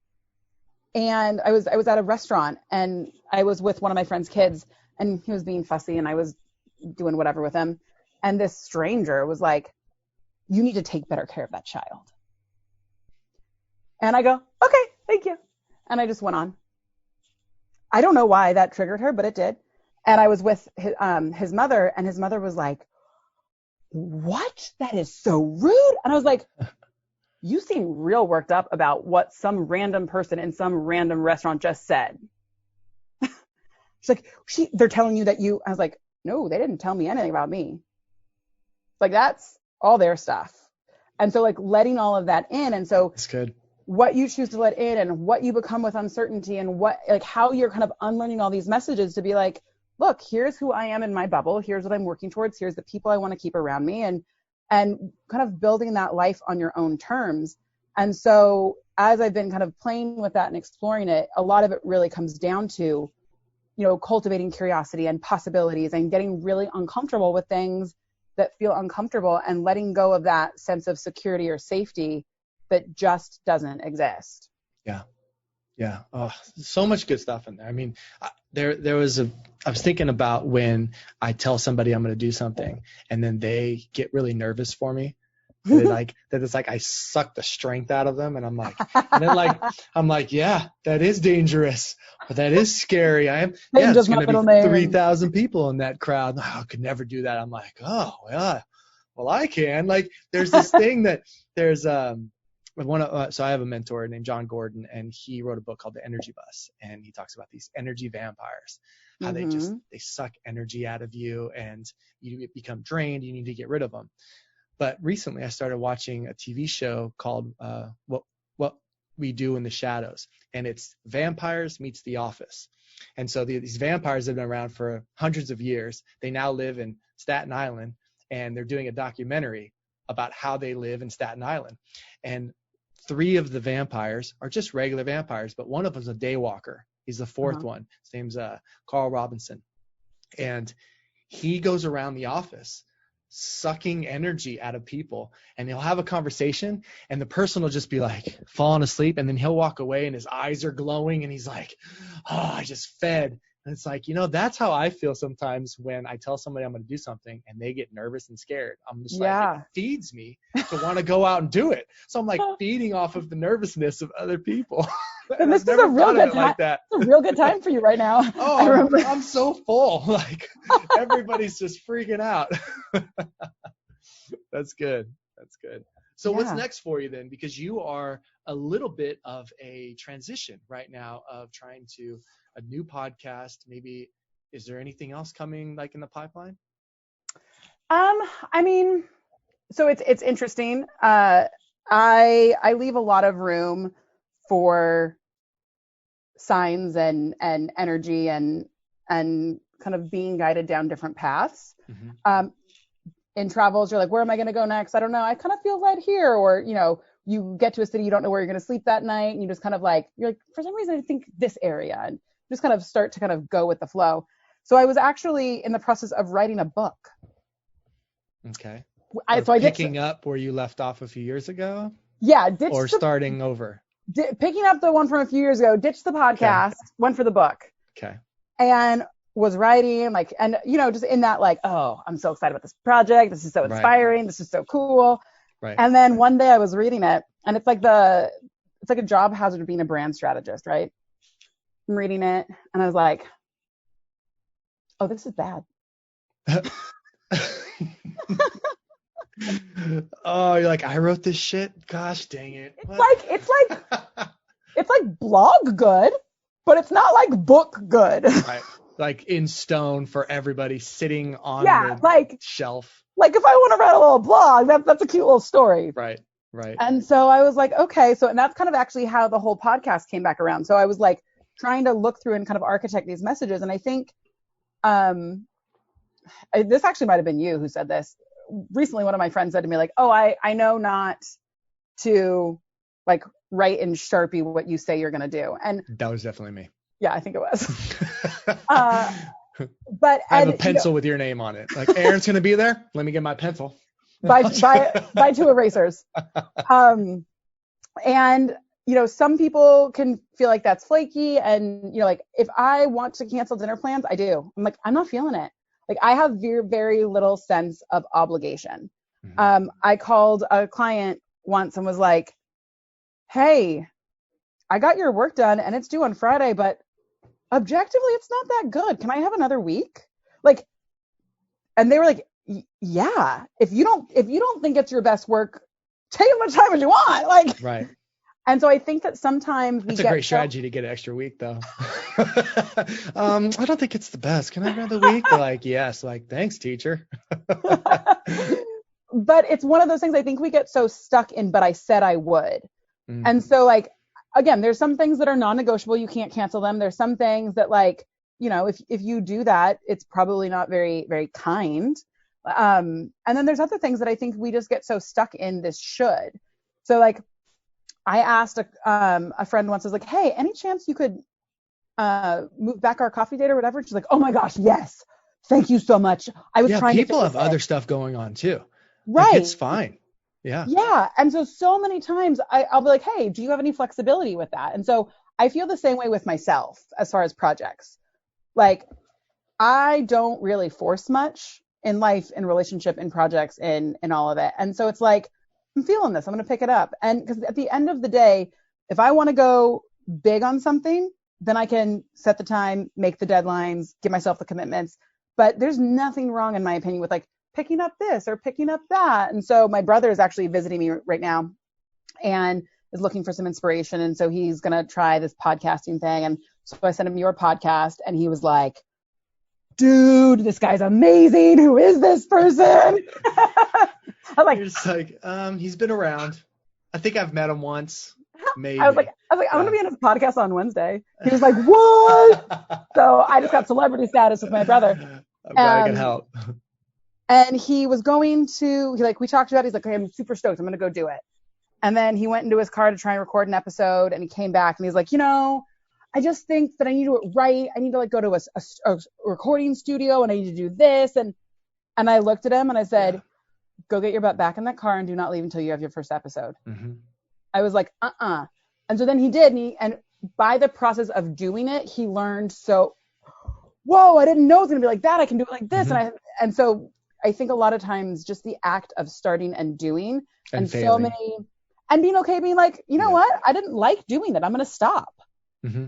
Speaker 1: I was at a restaurant and I was with one of my friend's kids and he was being fussy and I was doing whatever with him. And this stranger was like, you need to take better care of that child. And I go, okay, thank you. And I just went on. I don't know why that triggered her, but it did. And I was with his mother, and his mother was like, what? That is so rude. And I was like, you seem real worked up about what some random person in some random restaurant just said. She's like, they're telling you that you, I was like, no, they didn't tell me anything about me. Like, that's all their stuff. And so like letting all of that in. And so
Speaker 2: that's good.
Speaker 1: What you choose to let in and what you become with uncertainty and what, like how you're kind of unlearning all these messages to be like, look, here's who I am in my bubble. Here's what I'm working towards. Here's the people I want to keep around me, and kind of building that life on your own terms. And so as I've been kind of playing with that and exploring it, a lot of it really comes down to, you know, cultivating curiosity and possibilities and getting really uncomfortable with things that feel uncomfortable and letting go of that sense of security or safety that just doesn't exist.
Speaker 2: Yeah. Yeah. Oh, so much good stuff in there. I mean, I was thinking about when I tell somebody I'm going to do something and then they get really nervous for me. And it's like I suck the strength out of them, and I'm like, yeah, that is dangerous, but that is scary. It's going to be 3,000 people in that crowd. I could never do that. I'm like, oh yeah, well I can. Like there's this thing that there's so I have a mentor named John Gordon, and he wrote a book called The Energy Bus, and he talks about these energy vampires, how they suck energy out of you, and you become drained. You need to get rid of them. But recently I started watching a TV show called What We Do in the Shadows, and it's vampires meets The Office. And so these vampires have been around for hundreds of years. They now live in Staten Island, and they're doing a documentary about how they live in Staten Island. And 3 of the vampires are just regular vampires, but one of them is a daywalker. He's the 4th one. His name's Carl Robinson. And he goes around the office sucking energy out of people, and he'll have a conversation, and the person will just be like falling asleep, and then he'll walk away and his eyes are glowing, and he's like, oh, I just fed. And it's like, that's how I feel sometimes when I tell somebody I'm going to do something and they get nervous and scared. I'm just like, it feeds me to want to go out and do it. So I'm like feeding off of the nervousness of other people.
Speaker 1: And this is a real good time. Like that. It's a real good time for you right now.
Speaker 2: Oh, I'm so full. Like everybody's just freaking out. That's good. So what's next for you then? Because you are a little bit of a transition right now of trying to a new podcast. Maybe is there anything else coming like in the pipeline?
Speaker 1: I mean, so it's interesting. I leave a lot of room for signs and energy and kind of being guided down different paths. In travels, you're like, where am I going to go next? I don't know. I kind of feel right here. Or, you get to a city, you don't know where you're going to sleep that night. And you just kind of you're like, for some reason, I think this area, and just kind of start to kind of go with the flow. So I was actually in the process of writing a book.
Speaker 2: Okay.
Speaker 1: Picking
Speaker 2: up where you left off a few years ago?
Speaker 1: Yeah.
Speaker 2: Starting over?
Speaker 1: Picking up the one from a few years ago, ditched the podcast, went for the book.
Speaker 2: Okay.
Speaker 1: And was writing and just in that oh, I'm so excited about this project. This is so inspiring. Right. This is so cool.
Speaker 2: Right.
Speaker 1: And then one day I was reading it, and it's like a job hazard of being a brand strategist, right? I'm reading it, and I was like, oh, this is bad.
Speaker 2: Oh, you're like, I wrote this shit? Gosh dang it.
Speaker 1: It's like blog good, but it's not like book good.
Speaker 2: Right. Like in stone for everybody sitting on the shelf.
Speaker 1: Like if I want to write a little blog, that's a cute little story.
Speaker 2: Right.
Speaker 1: And so I was like, okay. So, and that's kind of actually how the whole podcast came back around. So I was like trying to look through and kind of architect these messages. And I think this actually might have been you who said this. Recently, one of my friends said to me oh, I know not to write in Sharpie what you say you're going to do. And
Speaker 2: that was definitely me.
Speaker 1: Yeah, I think it was.
Speaker 2: But I have a pencil with your name on it. Like, Erin's going to be there. Let me get my pencil.
Speaker 1: Buy 2 erasers. And some people can feel like that's flaky. And if I want to cancel dinner plans, I do. I'm like, I'm not feeling it. I have very, very little sense of obligation. I called a client once and was like, hey, I got your work done and it's due on Friday, but objectively, it's not that good. Can I have another week? And they were like, yeah, if you don't think it's your best work, take as much time as you want.
Speaker 2: Right.
Speaker 1: And so I think that sometimes
Speaker 2: it's a great strategy to get an extra week though. I don't think it's the best. Can I have another week? They're like, yes. Thanks, teacher.
Speaker 1: But it's one of those things I think we get so stuck in, but I said I would. And so again, there's some things that are non-negotiable. You can't cancel them. There's some things that if you do that, it's probably not very, very kind. And then there's other things that I think we just get so stuck in this should. So I asked a friend once, I was like, hey, any chance you could move back our coffee date or whatever? She's like, oh my gosh, yes. Thank you so much. I was trying to.
Speaker 2: People have other stuff going on too.
Speaker 1: Right.
Speaker 2: It's fine. Yeah.
Speaker 1: Yeah. And so many times I'll be like, hey, do you have any flexibility with that? And so I feel the same way with myself as far as projects. I don't really force much in life, in relationship, in projects, in all of it. And so it's I'm feeling this. I'm going to pick it up. And because at the end of the day, if I want to go big on something, then I can set the time, make the deadlines, give myself the commitments. But there's nothing wrong, in my opinion, with like picking up this or picking up that. And so my brother is actually visiting me right now and is looking for some inspiration. And so he's going to try this podcasting thing. And so I sent him your podcast and he was like, dude, this guy's amazing. Who is this person? I'm like,
Speaker 2: You're just like, he's been around. I think I've met him once. Maybe.
Speaker 1: I was like, I'm going to be on his podcast on Wednesday. He was like, what? So I just got celebrity status with my brother.
Speaker 2: I'm glad I can help.
Speaker 1: And he was going to, we talked about it. He's like, okay, I'm super stoked. I'm going to go do it. And then he went into his car to try and record an episode, and he came back and he's like, I just think that I need to do it right. I need to go to a recording studio, and I need to do this. And I looked at him and I said, go get your butt back in that car and do not leave until you have your first episode.
Speaker 2: Mm-hmm.
Speaker 1: I was like, And so then he did. And by the process of doing it, he learned, whoa, I didn't know it was going to be like that. I can do it like this.
Speaker 2: Mm-hmm.
Speaker 1: And so I think a lot of times just the act of starting and doing and so many, and being okay, being like, what? I didn't like doing it. I'm going to stop.
Speaker 2: Mm-hmm.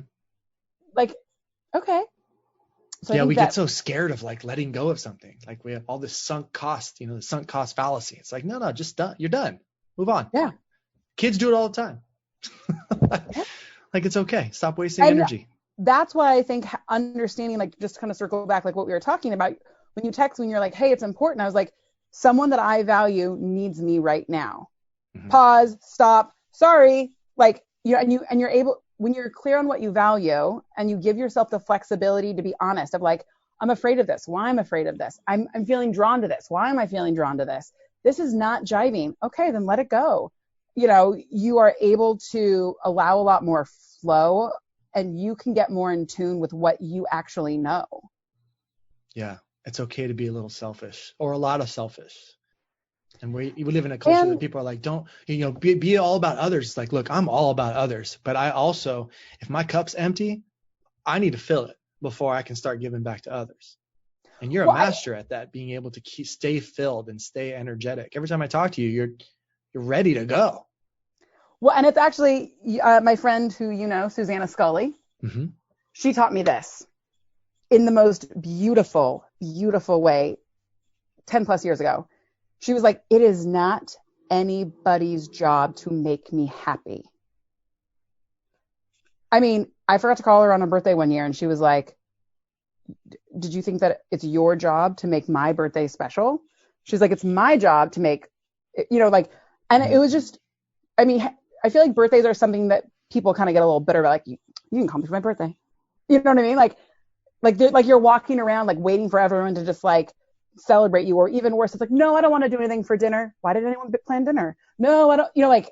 Speaker 1: Okay. So
Speaker 2: we get so scared of letting go of something. Like we have all this sunk cost, the sunk cost fallacy. It's like, no, just done. You're done. Move on.
Speaker 1: Yeah.
Speaker 2: Kids do it all the time. It's okay. Stop wasting energy.
Speaker 1: That's why I think understanding, just to kind of circle back, what we were talking about, when you text, when you're like, hey, it's important. I was like, someone that I value needs me right now. Mm-hmm. Pause, stop, sorry. And you're able, when you're clear on what you value and you give yourself the flexibility to be honest of I'm afraid of this. Why am I afraid of this? I'm feeling drawn to this. Why am I feeling drawn to this? This is not jiving. Okay, then let it go. You are able to allow a lot more flow, and you can get more in tune with what you actually know.
Speaker 2: Yeah, it's okay to be a little selfish, or a lot of selfish. And we live in a culture that people are like, don't, be all about others. It's like, look, I'm all about others, but I also, if my cup's empty, I need to fill it before I can start giving back to others. And you're a master at that, being able to stay filled and stay energetic. Every time I talk to you, you're ready to go.
Speaker 1: Well, and it's actually my friend who Susanna Scully.
Speaker 2: Mm-hmm.
Speaker 1: She taught me this in the most beautiful, beautiful way 10 plus years ago. She was like, it is not anybody's job to make me happy. I mean, I forgot to call her on her birthday one year, and she was like, did you think that it's your job to make my birthday special? She's like, it's my job to make, and it was just, I mean, I feel like birthdays are something that people kind of get a little bitter about, you can call me for my birthday. You know what I mean? Like you're walking around, waiting for everyone to just celebrate you, or even worse, it's like, no, I don't want to do anything for dinner. Why did anyone plan dinner? No, I don't,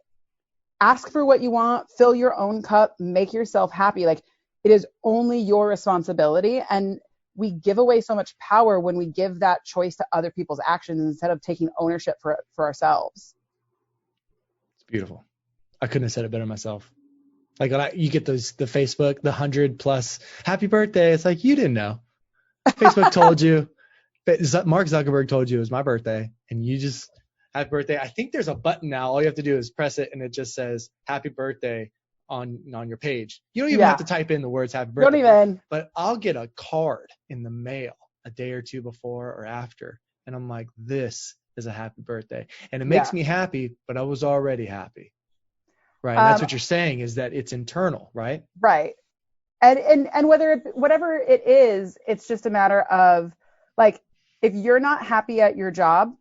Speaker 1: ask for what you want, fill your own cup, make yourself happy. It is only your responsibility. And we give away so much power when we give that choice to other people's actions instead of taking ownership for ourselves.
Speaker 2: It's beautiful. I couldn't have said it better myself. You get the Facebook, the 100+ happy birthday. It's like, you didn't know. Facebook told you. Mark Zuckerberg told you it was my birthday, and you just happy birthday. I think there's a button now. All you have to do is press it, and it just says happy birthday on your page. You don't even have to type in the words happy birthday.
Speaker 1: Don't even.
Speaker 2: But I'll get a card in the mail a day or two before or after, and I'm like, this is a happy birthday. And it makes me happy, but I was already happy. Right. And that's what you're saying, is that it's internal, right?
Speaker 1: Right. And whatever it is, it's just a matter of if you're not happy at your job,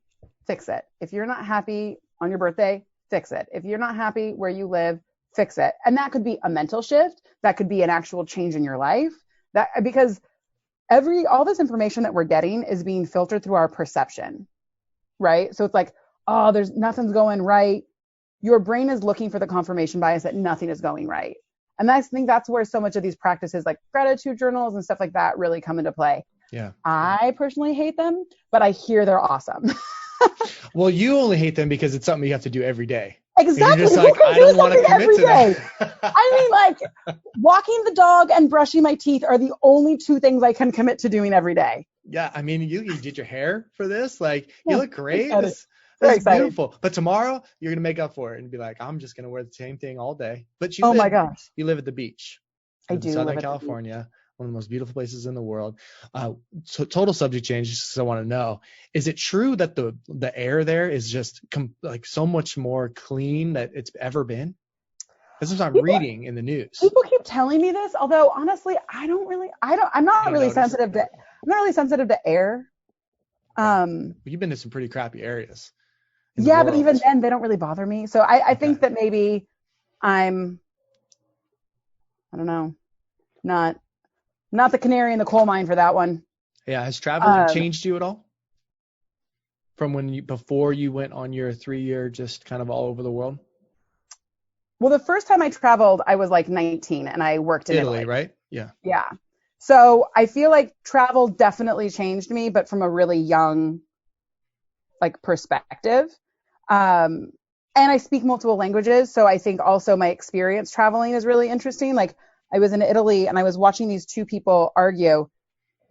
Speaker 1: fix it. If you're not happy on your birthday, fix it. If you're not happy where you live, fix it. And that could be a mental shift. That could be an actual change in your life. Because all this information that we're getting is being filtered through our perception, right? So it's like, oh, nothing's going right. Your brain is looking for the confirmation bias that nothing is going right. And I think that's where so much of these practices like gratitude journals and stuff like that really come into play.
Speaker 2: Yeah.
Speaker 1: I personally hate them, but I hear they're awesome.
Speaker 2: Well, you only hate them because it's something you have to do every day.
Speaker 1: Exactly.
Speaker 2: You're just like, I don't want to commit to that.
Speaker 1: I mean, walking the dog and brushing my teeth are the only two things I can commit to doing every day.
Speaker 2: Yeah. I mean, you did your hair for this. You look great. This
Speaker 1: Very
Speaker 2: is
Speaker 1: excited.
Speaker 2: beautiful. But tomorrow you're gonna make up for it and be like, I'm just gonna wear the same thing all day. But
Speaker 1: Oh my gosh.
Speaker 2: you live at the beach.
Speaker 1: I
Speaker 2: You live in
Speaker 1: do live
Speaker 2: Southern
Speaker 1: at the beach.
Speaker 2: California, one of the most beautiful places in the world. So total subject change, just 'cause I want to know, is it true that the air there is just like so much more clean that it's ever been? This is what I'm
Speaker 1: People,
Speaker 2: reading in the news.
Speaker 1: people keep telling me this, although honestly, I'm
Speaker 2: You
Speaker 1: not
Speaker 2: don't
Speaker 1: really
Speaker 2: notice?
Speaker 1: sensitive to air.
Speaker 2: Okay.
Speaker 1: Um,
Speaker 2: You've been to some pretty crappy areas in the
Speaker 1: yeah, but even
Speaker 2: world.
Speaker 1: then they don't really bother me. So I
Speaker 2: Okay.
Speaker 1: think that maybe I'm, I don't know, not the canary in the coal mine for that one.
Speaker 2: Yeah. Has traveling
Speaker 1: Um,
Speaker 2: changed you at all from before you went on your 3-year just kind of all over the world?
Speaker 1: well, the first time I traveled, I was like 19 and I worked in
Speaker 2: Italy,
Speaker 1: Italy.
Speaker 2: right? Yeah.
Speaker 1: Yeah. So I feel like travel definitely changed me, but from a really young like perspective. Um, and I speak multiple languages, so I think also my experience traveling is really interesting. Like I was in Italy and I was watching these two people argue,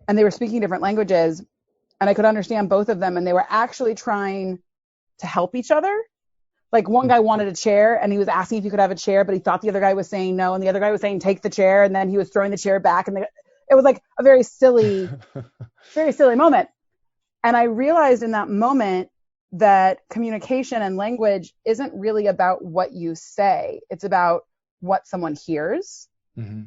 Speaker 1: and they were speaking different languages, and I could understand both of them, and they were actually trying to help each other. Like one guy wanted a chair and he was asking if he could have a chair, but he thought the other guy was saying no, and the other guy was saying take the chair, and then he was throwing the chair back, and it was like a very silly moment. And I realized in that moment that communication and language isn't really about what you say. It's about what someone hears.
Speaker 2: Mm-hmm.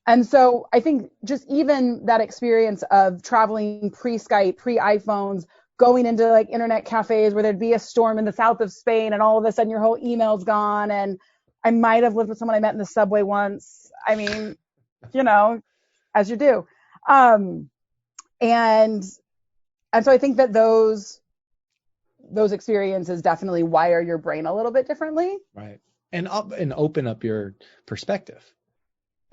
Speaker 1: And so I think just even that experience of traveling pre-Skype, pre-iPhones, going into like internet cafes where there'd be a storm in the south of Spain and all of a sudden your whole email's gone. And I might have lived with someone I met in the subway once. I mean, as you do. And so I think that those experiences definitely wire your brain a little bit differently.
Speaker 2: Right. And open up your perspective,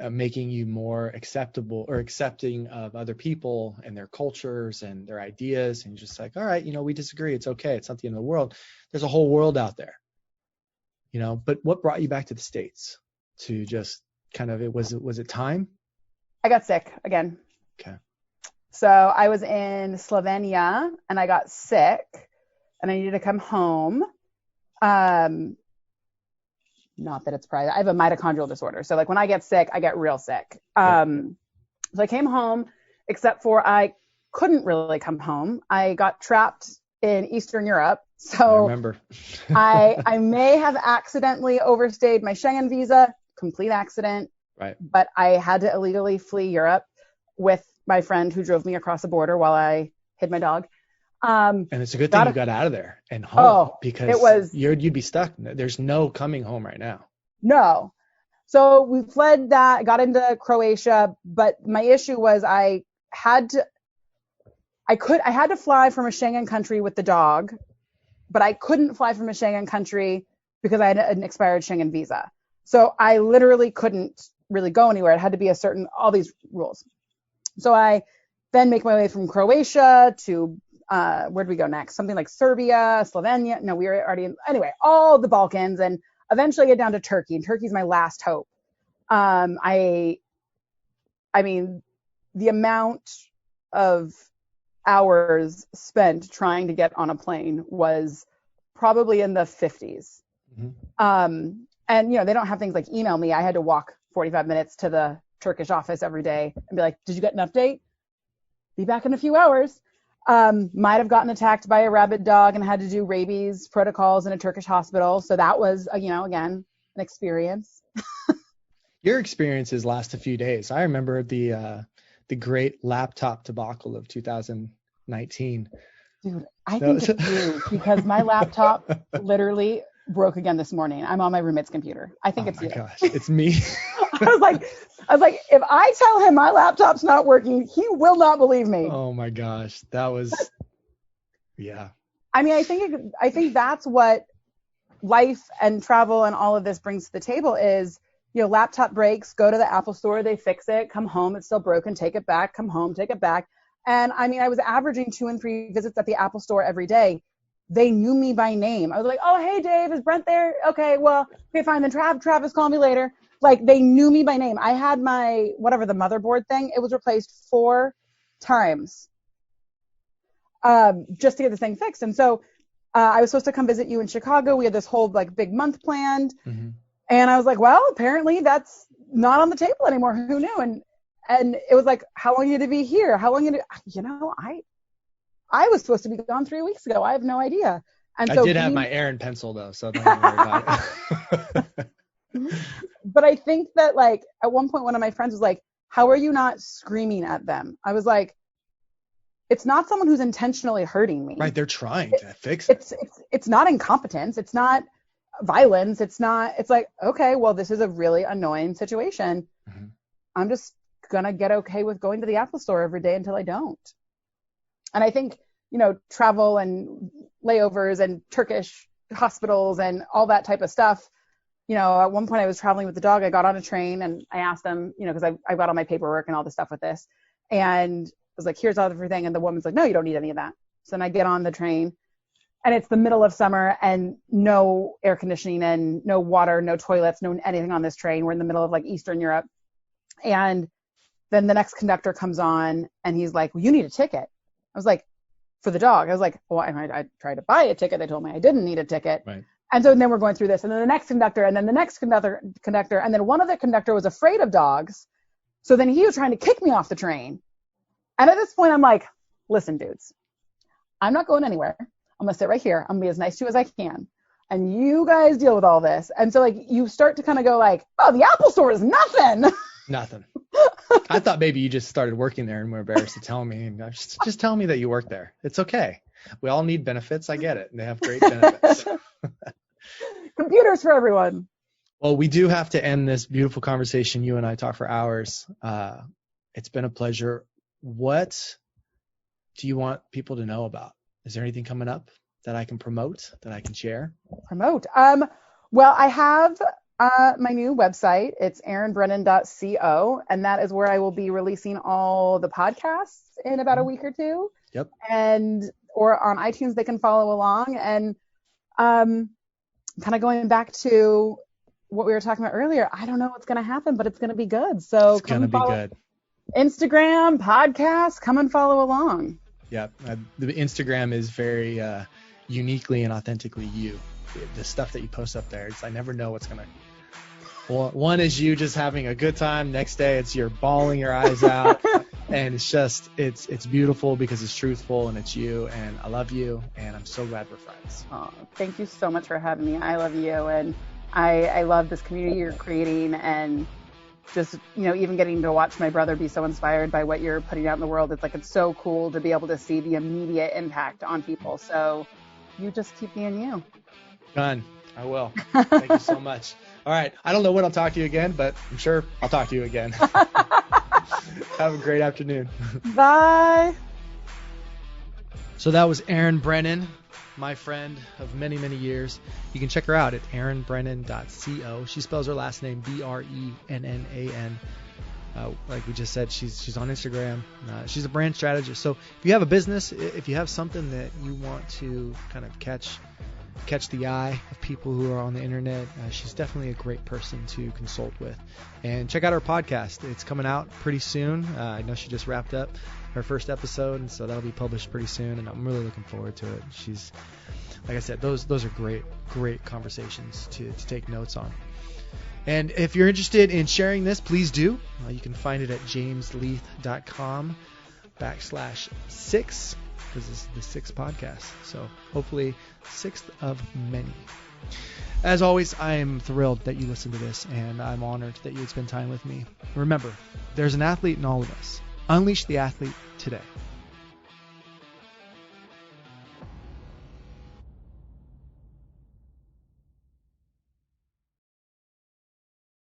Speaker 2: making you more acceptable or accepting of other people and their cultures and their ideas. And you're just like, all right, we disagree. It's okay. It's not the end of the world. There's a whole world out there, but what brought you back to the States to just kind of, was it time?
Speaker 1: I got sick again.
Speaker 2: Okay.
Speaker 1: So I was in Slovenia and I got sick and I needed to come home. Not that it's private. I have a mitochondrial disorder. So like when I get sick, I get real sick. So I came home, except for I couldn't really come home. I got trapped in Eastern Europe. So
Speaker 2: I remember.
Speaker 1: I may have accidentally overstayed my Schengen visa, complete accident.
Speaker 2: Right.
Speaker 1: But I had to illegally flee Europe with my friend who drove me across the border while I hid my dog.
Speaker 2: And it's a good thing you got out of there and home, because you'd be stuck. There's no coming home right now.
Speaker 1: No. So we fled that, got into Croatia, but my issue was I had to fly from a Schengen country with the dog, but I couldn't fly from a Schengen country because I had an expired Schengen visa. So I literally couldn't really go anywhere. It had to be all these rules. So I then make my way from Croatia to, where'd we go next? Something like Serbia, Slovenia. No, we were already anyway, all the Balkans, and eventually get down to Turkey, and Turkey's my last hope. I mean, the amount of hours spent trying to get on a plane was probably in the 50s. Mm-hmm. And, they don't have things like email me. I had to walk 45 minutes to the Turkish office every day and be like, did you get an update? Be back in a few hours. Might have gotten attacked by a rabid dog and had to do rabies protocols in a Turkish hospital. So that was, again, an experience.
Speaker 2: Your experiences last a few days. I remember the great laptop debacle of 2019.
Speaker 1: Dude, I think it's you, because my laptop literally broke again this morning. I'm on my roommate's computer. I think it's you. Oh my
Speaker 2: gosh, it's me.
Speaker 1: I was like, if I tell him my laptop's not working, he will not believe me.
Speaker 2: Oh my gosh, that was, yeah.
Speaker 1: I mean, I think that's what life and travel and all of this brings to the table is, laptop breaks, go to the Apple store, they fix it, come home, it's still broken, take it back, come home, take it back. And I mean, I was averaging 2 and 3 visits at the Apple store every day. They knew me by name. I was like, oh, hey, Dave, is Brent there? Okay, well, okay, fine. Then Travis, call me later. Like, they knew me by name. I had my, the motherboard thing. It was replaced 4 times just to get this thing fixed. And so I was supposed to come visit you in Chicago. We had this whole like big month planned.
Speaker 2: Mm-hmm.
Speaker 1: And I was like, well, apparently that's not on the table anymore. Who knew? And it was like, how long are you to be here? How long I was supposed to be gone 3 weeks ago. I have no idea. And
Speaker 2: I
Speaker 1: so
Speaker 2: did have my Erin pencil though, so don't worry about it.
Speaker 1: But I think that like at one point, one of my friends was like, how are you not screaming at them? I was like, it's not someone who's intentionally hurting me.
Speaker 2: Right. They're trying to fix it.
Speaker 1: It's not incompetence. It's not violence. It's like, okay, well, this is a really annoying situation. Mm-hmm. I'm just going to get okay with going to the Apple store every day until I don't. And I think, travel and layovers and Turkish hospitals and all that type of stuff. At one point I was traveling with the dog. I got on a train and I asked them, because I got all my paperwork and all the stuff with this. And I was like, here's everything. And the woman's like, no, you don't need any of that. So then I get on the train and it's the middle of summer and no air conditioning and no water, no toilets, no anything on this train. We're in the middle of like Eastern Europe. And then the next conductor comes on and he's like, well, you need a ticket. I was like, for the dog. I was like, well, I tried to buy a ticket. They told me I didn't need a ticket.
Speaker 2: Right.
Speaker 1: And so then we're going through this, and then the next conductor, and then the next conductor, and then one other conductor was afraid of dogs. So then he was trying to kick me off the train. And at this point, I'm like, listen, dudes, I'm not going anywhere. I'm going to sit right here. I'm going to be as nice to you as I can. And you guys deal with all this. And so like you start to kind of go like, oh, the Apple store is nothing.
Speaker 2: Nothing. I thought maybe you just started working there and were embarrassed to tell me. Just tell me that you work there. It's okay. We all need benefits. I get it. They have great benefits.
Speaker 1: Computers for everyone.
Speaker 2: Well, we do have to end this beautiful conversation. You and I talk for hours. It's been a pleasure. What do you want people to know about? Is there anything coming up that I can promote, that I can share?
Speaker 1: Well, I have my new website. It's erinbrennan.co, and that is where I will be releasing all the podcasts in about a week or two.
Speaker 2: Yep.
Speaker 1: Or on iTunes, they can follow along. And kind of going back to what we were talking about earlier, I don't know what's going to happen, but it's going to be good. So
Speaker 2: it's going to be good.
Speaker 1: Instagram, podcast, come and follow along.
Speaker 2: Yeah. The Instagram is very uniquely and authentically you. The stuff that you post up there, I never know what's going to. One is you just having a good time. Next day, it's you're bawling your eyes out. And it's beautiful because it's truthful and it's you, and I love you, and I'm so glad we're friends.
Speaker 1: Oh, thank you so much for having me. I love you, and I love this community you're creating, and just, even getting to watch my brother be so inspired by what you're putting out in the world. It's so cool to be able to see the immediate impact on people. So you just keep being you.
Speaker 2: Done. I will. Thank you so much. All right. I don't know when I'll talk to you again, but I'm sure I'll talk to you again. Have a great afternoon.
Speaker 1: Bye.
Speaker 2: So that was Erin Brennan, my friend of many, many years. You can check her out at erinbrennan.co. She spells her last name Brennan. Like we just said, she's on Instagram. She's a brand strategist. So if you have a business, if you have something that you want to kind of catch the eye of people who are on the internet, she's definitely a great person to consult with. And check out her podcast. It's coming out pretty soon. I know she just wrapped up her first episode, and so that'll be published pretty soon, and I'm really looking forward to it. She's, like I said, those are great conversations to take notes on. And if you're interested in sharing this, please do. You can find it at jamesleith.com/6. Because this is the 6th podcast. So hopefully 6th of many. As always, I am thrilled that you listened to this, and I'm honored that you would spend time with me. Remember, there's an athlete in all of us. Unleash the athlete today.